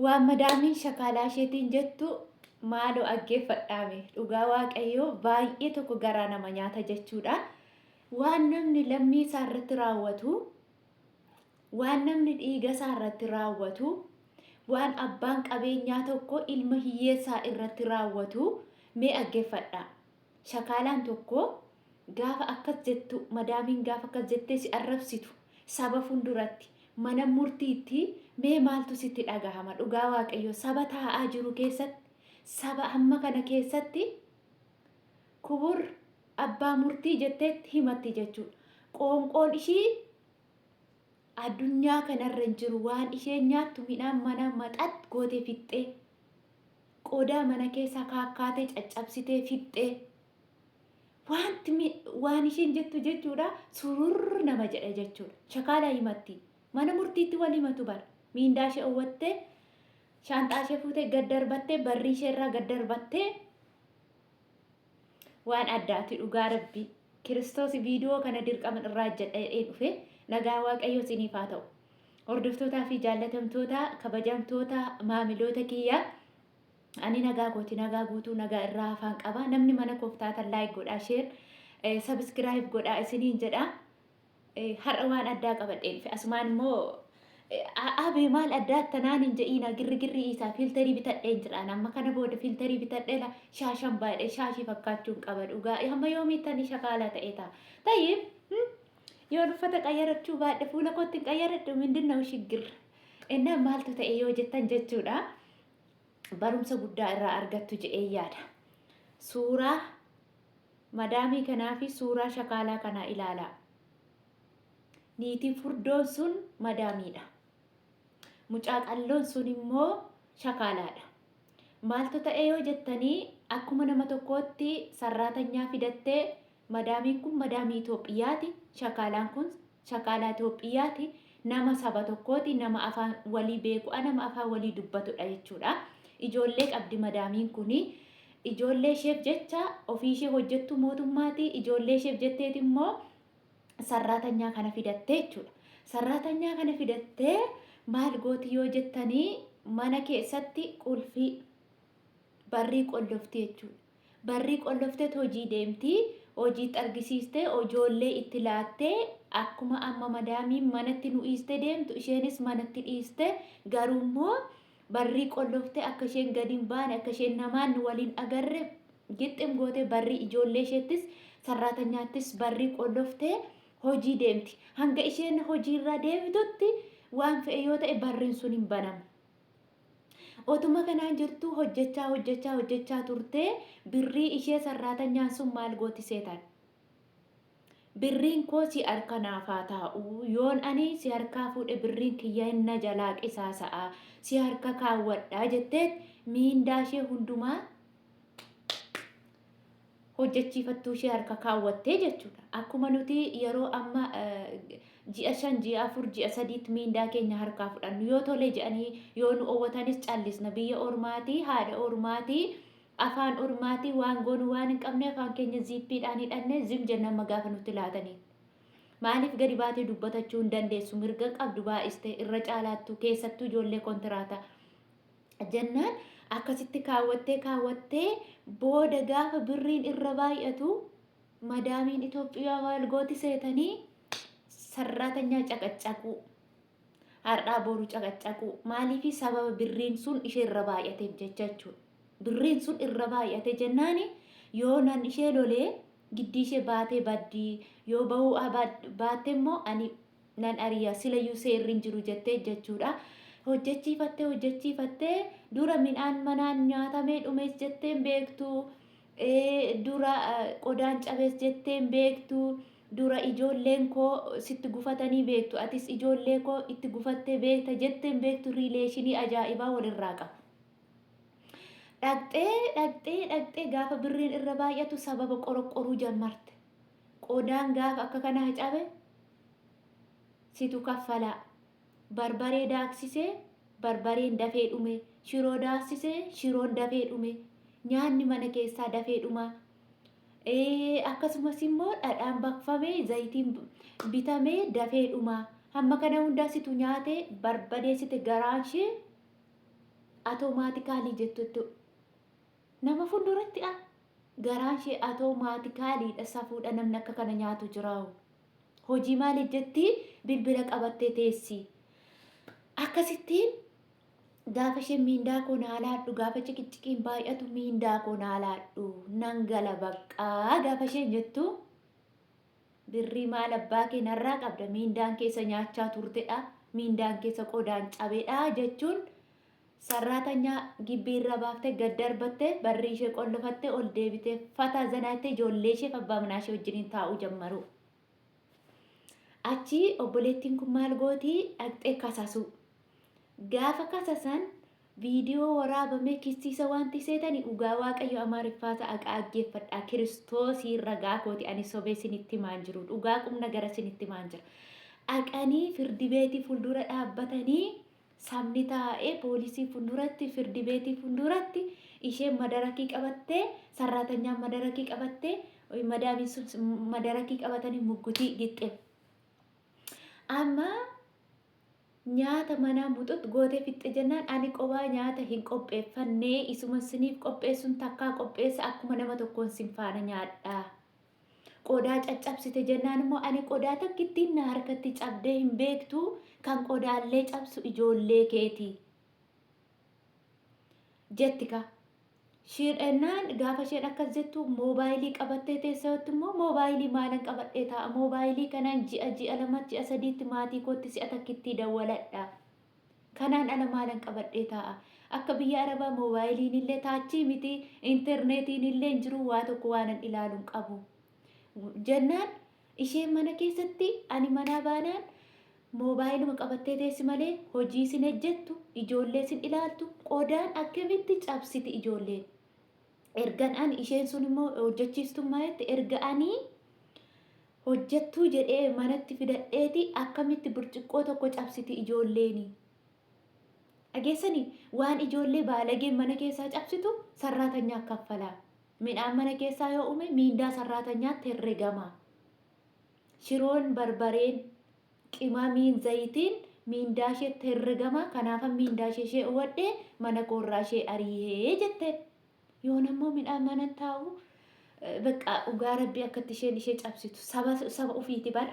Waan madaamiin shakaalaa isheetiin jettu maaloo dhaggeeffadhaame dhugaa waaqayyoo baay'ee tokko garaa nama nyaata jechuudha. Waan namni lammii isaa irratti raawwatu, waan namni dhiiga isaa irratti raawwatu, waan abbaan qabeenyaa tokko ilma hiyyeessaa irratti raawwatu mee dhaggeeffadhaa. Shakaalaan tokko gaafa akkas jettu madaamiin gaafa akkas jettee si arrabsitu saba fuulduratti mana murtiitti mee maaltu sitti dhagahama? Dhugaa waaqayyo saba taa'aa jiru keessatti saba amma kana keessatti kubur abbaa murtii jetteetti himatti jechuudha. Qoonqoon ishii addunyaa kanarra hin jiru. Waan isheen nyaattu midhaan mana maxat gootee fixxee qodaa mana keessaa kaakkaatee caccabsitee fixxee waan isheen jettu jechuudha surur nama jedha jechuudha. Shakaala himatti mana murtiitti wal himatu bara miindaa ishee owwattee shaanxaa ishee fuutee gad darbattee barrii ishee irraa gad darbattee waan addaati dhugaa rabbii. Kiristoos viidiyoo kana dirqama irraa jedhee dhufe nagaa waaqayyo isiniif haa ta'u. Hordoftootaa fi jaallatamtoota kabajamtoota maamiloota kiyya ani nagaa gooti nagaa guutuu nagaa irraa afaan qaba. Namni mana kooftaatan laayik godhaa sheer sabiskiraayib godhaa isiniin jedha. Har'a waan addaa qabadhee dhufe asumaan immoo abee maal addaa tanaan hin je'iina girri isaa filtarii bitadheen jedhaan amma kana booda filtarii bitadheela shaashan baay'ee shaashii fakkaachuun qaba dhugaa hamma yoomiittani shakaalaa ta'ee ta'a yoo uffata qayyarachuu baadhe fuula kootti qayyaradhu mindinna ushigir innaa maaltu ta'e yoo jettan jechuudha barumsa guddaa irraa argattu je'ee yaada. Suuraa madaamii kanaa fi suuraa shakaalaa kanaa ilaalaa. Niitiin furdoon sun madaamiidha. Mucaa qalloon sun immoo shakaalaadha. Maaltu ta'e yoo jettanii akkuma nama tokkootti sarraatanyaa fidattee madaamiin kun madaamii Itoophiyaati. Shakaalaan kun shakaalaa Itoophiyaati. Nama saba tokkooti nama afaan walii beeku nama afaan walii dubbatudha jechuudha. Ijoollee qabdi madaamiin kuni. Ijoollee isheef jecha ofii ishee hojjettu mootummaati. Ijoollee isheef jetteeti immoo sarraatanyaa kana fidattee jechuudha. Sarraatanyaa kana fidattee maal gooti yoo jettanii mana keessatti qulfii barrii qollofti jechuudha. Barrii qolloftee hojii deemtii, hojii argisiistee, ijoollee itti laattee akkuma amma madaamiin manatti nu dhiiste deemtu isheenis manatti dhiiste garuu immoo barrii qolloftee akka isheen gadi hin baane akka isheen namaan waliin agarre gixxim gootee barrii ijoollee isheettis sarraatanyaattis barrii qolloftee hojii deemti. Hanga isheen hojiirra deemtutti waan fe'e yoo ta'e barriin sun hin banamu. Otuma kanaan jirtu hojjechaa turtee birrii ishee sarraatanyaan sun maal gooti seetan? Birriin koo si harka naafaa taa'u yoon ani si harkaa fuudhe birriin kiyya hinna jalaa qisaasa'a si harka kaawwadhaa jettee miindaa ishee hundumaa hojjechiifattuu ishee harka kaawwattee jechuudha. Akkuma nuti yeroo amma ji'a 5 ji'a 4 ji'a 3 miindaa keenya harkaa fudhannu yoo tole jedhanii yoo nu owwatanis callisna biyya ormaatii haadha ormaatii afaan ormaatii waan goonu waan hin qabne afaan keenya ziippiidhaan hidhannee zim jennaan gaafa nutti laatanii. Maaliif gadi baatee dubbatachuu hin dandeessu mirga qabdu baay'iste irra caalaattu keessattuu ijoollee kontiraata jennaan akkasitti kaawwattee booda gaafa birriin irra baay'atu madaamiin Itoophiyaa maal gooti seetanii sarraatanyaa caqaccaquu har'aa boru caqaccaquu maaliif sababa birriin sun ishee irra baay'ateef jechuudha. Birriin sun irra baay'ate jennaani yoo nan ishee lolee giddii ishee baatee baddii yoo bahuu baatte immoo ani nan ariyaa silayyuu seerri hin jiru jettee jechuudha. Hojjechiifattee dura midhaan manaan nyaatamee dhumees jetteen beektu dura qodaan cabees jetteen beektu dura ijoolleen koo sitti gufatanii beektu atis ijoollee koo itti gufattee beekta jetteen beektu riileeshinii ajaa'ibaa walirraa qabu. Dhaqxee gaafa birriin irra baay'atu sababa qorqoruu jammarte. Qodaan gaafa akka kanaa cabe situ kaffalaa. Barbaree daaksisee barbareen dafee dhume shiroo daaksisee shiroon dafee dhume nyaanni mana keessaa dafee dhuma akkasumas immoo dhadhaan baqfamee zayitiin bitamee dafee dhuma hamma kana hundaa situ nyaate barbadeessite garaanshee automaatikaalii jettu nama fuulduratti garaan ishee automaatikaalii safuudha namni akka kana nyaatu jiraawu. Hojii maaliif jetti bilbila qabattee teessi. Akkasittiin gaafa isheen miindaa koo naa laadhu gaafa ciqiciqiin baay'atu miindaa koo naa laadhu nan gala baqqaa gaafa isheen jettu birrii maal abbaa kee narraa qabda miindaan keessa nyaachaa turtedha miindaan keessa qodaan cabeedha jechuun sarraatanya gibbiirra baaftee gad darbattee barrii ishee qollofattee ol deebitee fataa zanaattee ijoollee ishee abbaa manaa ishee wajjiniin taa'uu jammaru. Achi obboleettiin kun maal gootii dhaqxee kasasu. Gaafa kasasan viidiyoo waraabamee kisiisa wanti seetanii dhugaa waaqayyo amaariffaa dhaggeeffadhaa kiristoosii ragaa kooti ani sobee isinitti himaan jiru dhugaa qubna gara isinitti himaan jira. Dhaqanii firdi beetii fuuldura dhaabbatanii sabni taa'ee poolisii fuulduratti firdi beetii fuulduratti isheen madarakii qabattee sarraatanyaan madarakii qabattee madaamiin sun madarakii qabatanii muggutii gixxe. Amma nyaata manaa muxutti gootee fixxe jennaan ani qobaa nyaata hin qopheeffannee isuma siniif qopheessuun takkaa qopheessa akkuma nama tokkoon sin faana nyaadhaa. Qodaa caccabsite jennaan immoo ani qodaa takkittiin na harkatti cabdee hin beektu kan qodaallee cabsu ijoollee keeti. Jettika. Shir'ennaan gaafa isheen akkas jettu moobaayilii qabattee teessatti immoo moobaayilii maalan qabadhee taa'a moobaayilii kanaan ji'a lamatti ji'a sadiitti maatii kootti si'a takkittii dawwaladha. Kanaan ala maalan qabadhee taa'a. Akka biyya Arabaa moobaayiliin illee taachii miti intarneetiin illee hin jiru waa tokko waanan ilaaluun qabu. Jennaan isheen mana keessatti ani manaa baanaan moobaayiluma qabattee teessi malee hojii sin hojjettu ijoollee sin ilaaltu qodaan akkamitti cabsiti ijoolleen. Ergan ani isheen sun immoo hojjechiistummaa jetti erga ani hojjettuu jedhee manatti fidadheeti akkamitti burcuqqoo tokko cabsiti ijoolleeni. Dhageessanii waan ijoollee baalageen mana keessaa cabsitu sarraatanyaa kaffalaa. Midhaan mana keessaa yoo uume miindaa sarraatanyaatti herregama. Shiroon barbareen qimamiin zayitiin miindaa isheetti herregama kanaafan miindaa ishee uwwadhee mana koorraa ishee ari'ee jette. Yoon ammoo midhaan mana taa'u bakka dhugaa rabbii akkatti ishee cabsitu saba ofiiti bar.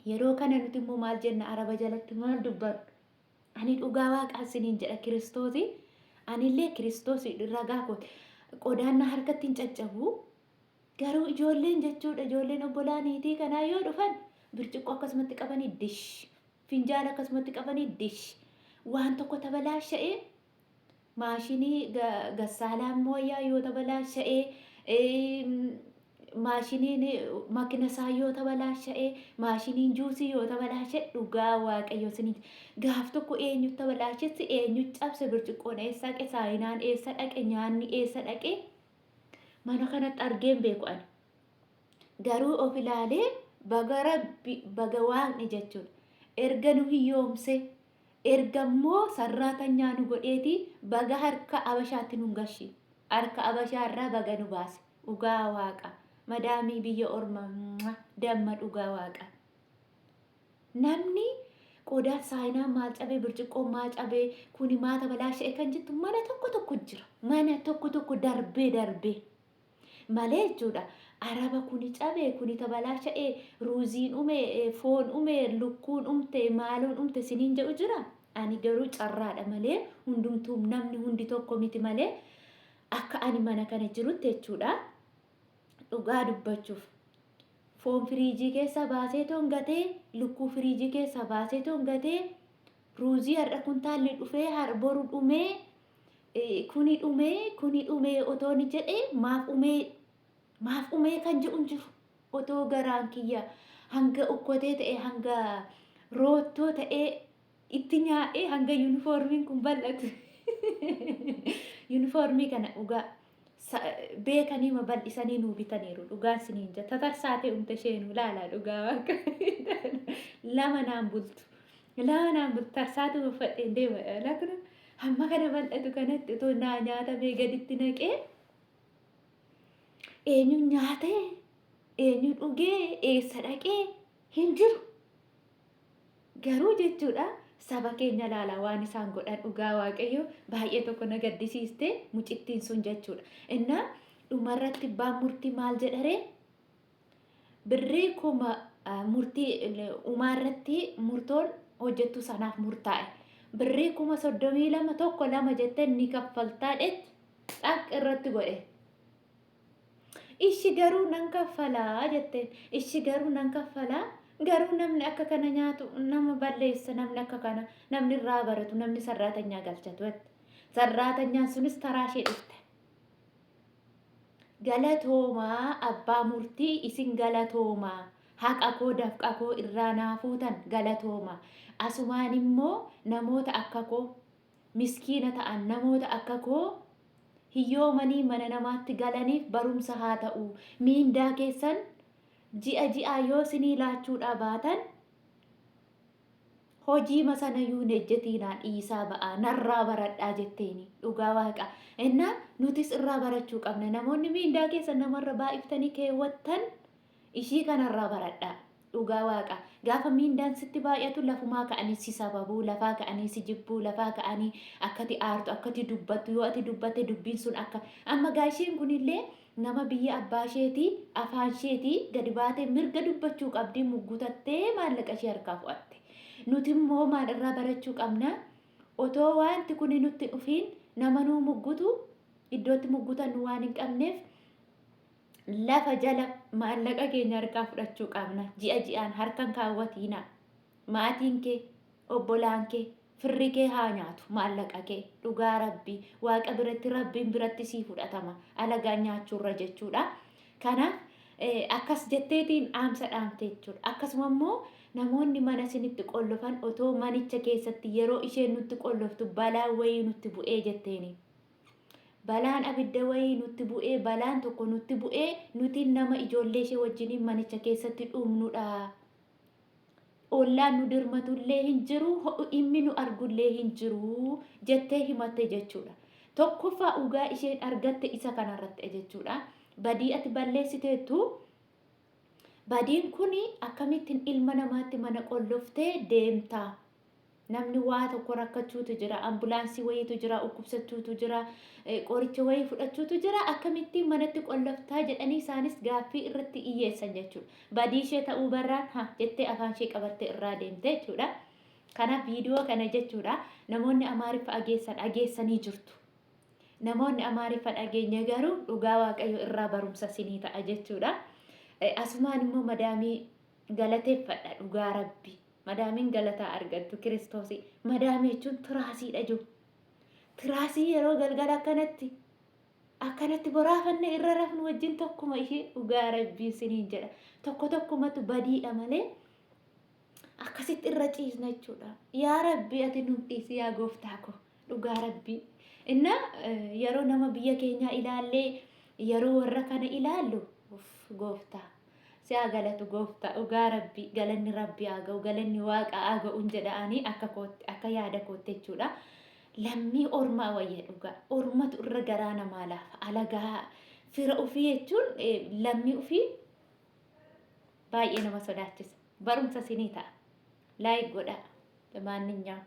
Yeroo kana nuti immoo maal jenna Araba jalatti maal dubbannu. Ani dhugaa waaqaa isiniin jedha Kiristoosii. Anillee Kiristoosii ragaa kooti. Qodaan na harkatti hin caccabu. Garuu ijoolleen jechuudha ijoolleen obbolaaniitii kanaa yoo dhufan birciqqoo akkasumatti qabanii dish finjaala akkasumatti qabanii dish waan tokko tabalaasha'ee maashinii gassaalaa mooyyaa yoo tabalaasha'ee maashiniin makinasaa yoo tabalaasha'ee maashiniin juusii yoo tabalaasha'e dhugaa waaqayyo isiniin gaaf tokko eenyu tabalaashetti eenyu cabse birciqqoon eessa dhaqe saayinaan eessa dhaqe nyaanni eessa dhaqe mana kanatti argeen beeku ani. Garuu of ilaalee baga waaqni jechuudha. Erga nu hiyyoomse erga immoo sarraatanyaa nu godheeti baga harka abashaatti nu gashi. Harka abashaarraa baga nu baase. Dhugaa waaqa. Madaamii biyya ormaa damma dhugaa waaqa. Namni qodaa saayinaa maal cabee birciqqoo maal cabee kuni maata balaasha'e kan jettu mana tokko jira. Mana tokko darbee. Malee jechuudha. Araba kuni cabee kuni tabalaasha'ee ruuziin umee foon umee lukkuun umte maaluun umte siniin jedhu jira. Ani garuu carraadha malee hundumtuu namni hundi tokko miti malee akka ani mana kana jirutti jechuudha. Dhugaa dubbachuuf foon firiijii keessa baasee toon gatee lukkuu firiijii keessa baasee toon gatee ruuzii har'a kuntaalli dhufee harboru dhumee kuni dhumee otooni jedhee maaf umee kan jedhu jiru otoo garaan kiyya hanga ukkotee ta'e hanga roottoo ta'ee itti nyaa'ee hanga yuunifoormiin kun bal'atu yuunifoormii kana dhugaa beekaniima bal'isanii nuu bitaniiru dhugaan siniin jira tatarsaatee umte isheenuu laalaa dhugaa waaqa lama naan bultu tarsaatu uffadheen deema lakkuna hamma kana bal'atu kanatti otoo naa nyaatamee gaditti naqee eenyu nyaatee eenyu dhugee eessa dhaqee hin jiru. Garuu jechuudha saba keenya laala waan isaan godhan dhugaa waaqayyo baay'ee tokko na gaddisiiste mucittiin sun jechuudha. Innaa dhumarratti abbaan murtii maal jedharee birrii kuma murtii umaarratti murtoon hojjettu sanaaf murtaa'e. Birrii 32 tokko lama jettee ni kaffaltaa dheetti xaq irratti godhe. Ishi garuu nan kaffalaa jetteen ishi garuu nan kaffalaa garuu namni akka kana nyaatu nama balleessa namni akka kana namni irraa baratu namni sarraatanyaa galchatu sarraatanyaan sunis taraa ishee dhufte. Galatoomaa abbaa murtii isin galatoomaa haqa koo dafqa koo irraa naafuutan galatoomaa. Asumaan immoo namoota akka koo miskiina ta'an namoota akka koo hiyyoomanii mana namaatti galaniif barumsa haa ta'u. Miindaa keessan ji'a yoo sinii laachuudha baatan hojii masana yuun ejjetiinaan dhiisaa ba'aa narraa baradhaa jetteeni dhugaa waaqa. Innaa nutis irraa barachuu qabna. Namoonni miindaa keessan namarra baay'iftanii keewwattan ishii kanarraa baradhaa dhugaa waaqa. Gaafa miindaan sitti baay'atu lafumaa ka'anii si sababuu lafaa ka'anii si jibbuu lafaa ka'anii akkati aartu akkati dubbattu yoo ati dubbatte dubbiin sun akka amma gaashiin kunillee nama biyya abbaa isheetii afaan isheetii gadi baatee mirga dubbachuu qabdii muggutattee maallaqa ishee harkaa fu'atte. Nuti immoo maal irraa barachuu qabna? Otoo wanti kuni nutti dhufiin nama nuu muggutu iddootti muggutan waan hin qabneef lafa jala maallaqa keenya harkaa fudhachuu qabna. Ji'aan harkan kaawwatiina. Maatiin kee, obbolaan kee, firri kee haa nyaatu maallaqa kee dhugaa rabbii waaqa biratti rabbiin biratti sii fudhatama alagaa nyaachuurra jechuudha. Kanaaf akkas jetteetiin dhaamsa dhaamte jechuudha. Akkasuma immoo namoonni mana isinitti qollofan otoo manicha keessatti yeroo isheen nutti qolloftu balaa wayii nutti bu'ee jetteeni. Balaan abidda wayii nutti bu'ee balaan tokko nutti bu'ee nuti nama ijoollee ishee wajjiniin manicha keessatti dhumnudha. Ollaan nu dirmatullee hin jiru dhimmi nu argullee hin jiru jettee himatte jechuudha. Tokkoffaa dhugaa isheen argatte isa kanarratti jechuudha. Badii ati balleessiteettu badiin kun akkamittiin ilma namaatti mana qolloftee deemta. Namni waa tokko rakkachuutu jira, ambulaansii wayiitu jira, dhukkubsachuutu jira, qoricha wayii fudhachuutu jira. Akkamittiin manatti qolloftaa jedhanii isaanis gaaffii irratti iyyeessan jechuudha. Badii ishee ta'uu barraan jettee afaan ishee qabattee irraa deemte jechuudha. Kanaaf viidiyoo kana jechuudha namoonni Amaariffa dhageessanii jirtu. Namoonni Amaariffa dhageenya garuu dhugaa waaqayyo irraa barumsa sinii ta'a jechuudha. Asumaan immoo madaamii galateeffadha dhugaa rabbi. Madaamiin galataa argattu Kiristoosii. Madaamii jechuun tiraasiidha jiru. Tiraasii yeroo galgala akkanatti boraafanne irra rafnu wajjin tokkuma ishee dhugaa rabbii siniin jedha. Tokkumatu badiidha malee akkasitti irra ciisna jechuudha. Yaa rabbi ati nuuf dhiisi yaa gooftaa ko dhugaa rabbii. Inna yeroo nama biyya keenyaa ilaallee yeroo warra kana ilaallu gooftaa. Siyaa galatu gooftaa dhugaa rabbii galanni rabbii haa ga'u galanni waaqa haa ga'uun jedhanii akka yaada kootte jechuudha. Lammii ormaa wayya dhugaa ormatu irra garaa namaa laafa alagaa fira ofii jechuun lammii ofii baay'ee nama sodaachisa. Barumsa sinii ta'a. Laayik godhaa. Maanninyaa.